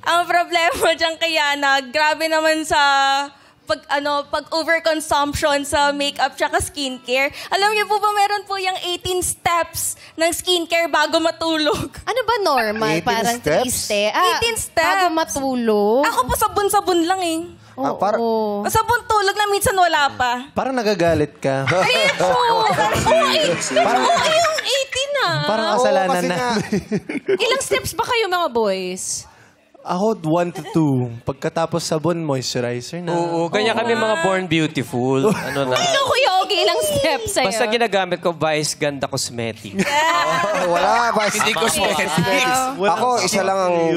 Ang problema dyan kay Yana, grabe naman sa pag overconsumption sa makeup tsaka skincare. Alam niyo po ba meron po yung 18 steps ng skincare bago matulog? Ano ba normal? 18 Parang steps? triste. 18 steps. Bago matulog. Ako po sabon-sabon lang eh. Oo. Sabon tulog na minsan wala pa. Parang nagagalit ka. Parang yung 18 ah. Parang kasalanan kasi na. nga, Ilang steps ba kayo mga boys? Ako, 1 to 2. Pagkatapos sabon, moisturizer na. Oo, ganyan kami mga born beautiful. Ano na? Ikaw, Kuya Ogie, ilang steps sa'yo? Basta ginagamit ko Vice Ganda Cosmetic. wala ba? Hindi cosmetics. Ako,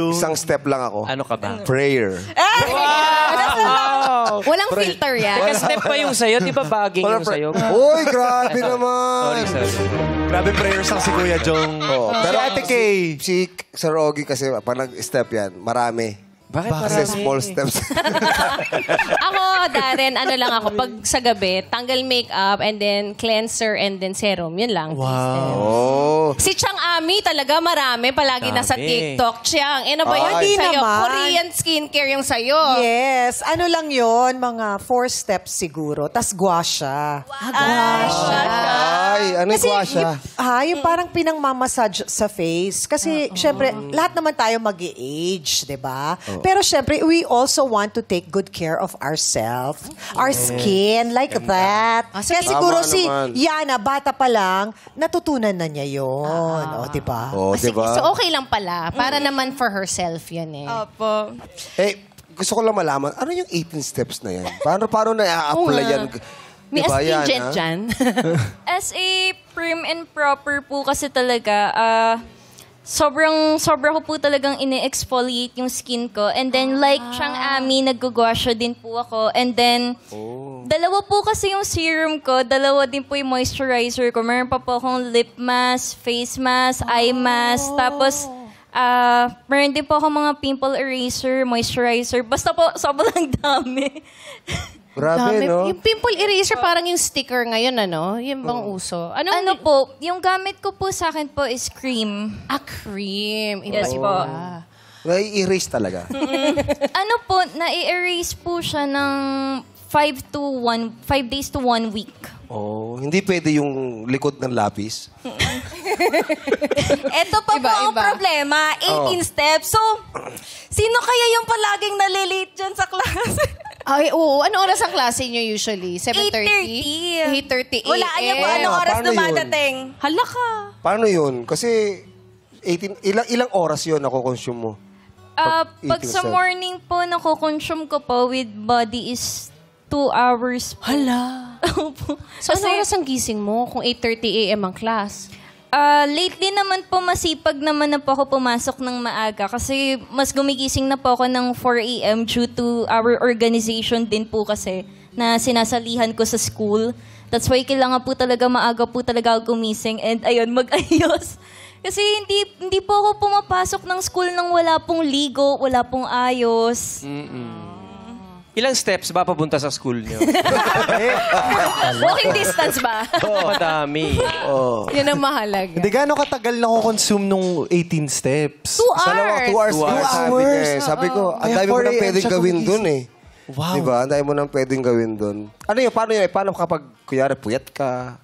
isang step lang ako. Ano ka ba? Prayer. Wow! Walang filter yan. Naka-step pa yung sa'yo. Di ba baging yung sa'yo? Uy, grabe naman. Sorry. Grabe prayers lang si Kuya Jong. Oh, Pero Ate Kay. Si Sir Ogie kasi, pag nag-step yan, marami. Bakit Kasi small steps. Ako, Darren, ano lang ako, pag sa gabi, tanggal makeup, and then cleanser, and then serum. Yun lang. Wow. Oh. Si Chang Ami talaga marami. Palagi Dami. nasa TikTok. Chang, ano ba yun Ay. sa'yo? naman. Korean skincare yung sa'yo. Yes. Ano lang yon, mga 4 steps siguro. Tas gua siya. Ay, ano yung siya? Yung parang pinang-mamassage sa face. Kasi, syempre, lahat naman tayo mag-age, di ba? Pero, syempre, we also want to take good care of ourselves, our skin, like that. Kaya siguro Tama si naman. Yana, bata pa lang, natutunan na niya yun. O, di ba? Oh, Sige, diba? so okay lang pala. Para naman for herself yun eh. Opo. Eh, gusto ko lang malaman, ano yung 18 steps na yan? Paano na-apply yan? May Diba yan, astringent ha? dyan. As a prim and proper po kasi talaga, sobra ko po talagang ini-exfoliate yung skin ko. And then, like Chang Ami, nag-gua-sha din po ako. And then, dalawa po kasi yung serum ko, dalawa din po yung moisturizer ko. Meron pa po akong lip mask, face mask, eye mask. Tapos, meron din po akong mga pimple eraser, moisturizer. Basta po, sobrang dami. Grabe, Dami. no? Yung pimple eraser, parang yung sticker ngayon, ano? Yung bang uso? Ano po, yung gamit ko po sa akin po is cream. Cream. Yes po. Nai-erase talaga. Ano po, na-erase po siya ng 5 days to 1 week. Oh, hindi pwede yung likod ng lapis. Ito pa po ang Iba. problema, 18 steps. So, sino kaya yung palaging nalilate dyan sa klase? Ay, oo. Ano oras ang klase niyo usually? 8:30. 8:30 a.m. Wala niya po anong oras paano yun? dumadating. Hala ka. Paano yun? Kasi 18, ilang oras yun ako-consume mo? Pag 18 sa steps. morning po, nakukonsume ko po with body is 2 hours po. Hala. Opo. So, ano oras ang gising mo kung 8:30 a.m. ang class? Lately naman po, masipag naman na po ako pumasok ng maaga kasi mas gumigising na po ako ng 4 a.m. due to our organization din po kasi na sinasalihan ko sa school. That's why kailangan po talaga maaga po talaga ako gumising and ayun, mag-ayos. Kasi hindi po ako pumapasok ng school nang wala pong ligo, wala pong ayos. Ilang steps ba papunta sa school niyo? Walking distance ba? Madami. Yun ang mahalaga. Hindi gaano katagal na-consume nung 18 steps? 2 hours. 2 hours. 2 hours. Sabi ko, ang Kaya dami mo 4 nang a.m. pwedeng siya gawin gumigising. dun eh. Wow. Diba? Ang dami mo nang pwedeng gawin dun. Ano yun? Paano yun? Paano kapag, kuyari, puyat ka?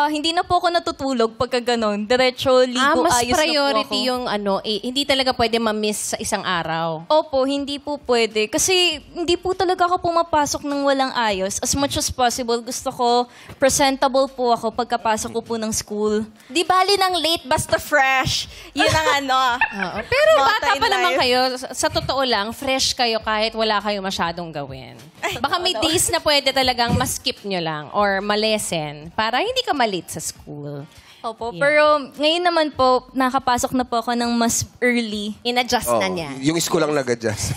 Hindi na po ako natutulog pagka ganon. Diretso, ligo, Mas ayos priority na po ako. yung hindi talaga pwede ma-miss sa isang araw. Opo, hindi po pwede. Kasi hindi po talaga ako pumapasok ng walang ayos. As much as possible, gusto ko presentable po ako pagkapasok ko po ng school. Di bali ng late, basta fresh. Yun ang ano. Oo. Pero Motto bata in pa naman life. kayo. Sa totoo lang, fresh kayo kahit wala kayo masyadong gawin. Baka may days na pwede talagang ma-skip nyo lang or ma-lesson para hindi ka malate sa school. Opo, pero ngayon naman po, nakapasok na po ako ng mas early. In-adjust na niya. Yung school lang nag-adjust.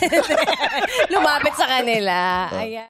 Lumapit sa kanila. Ayan.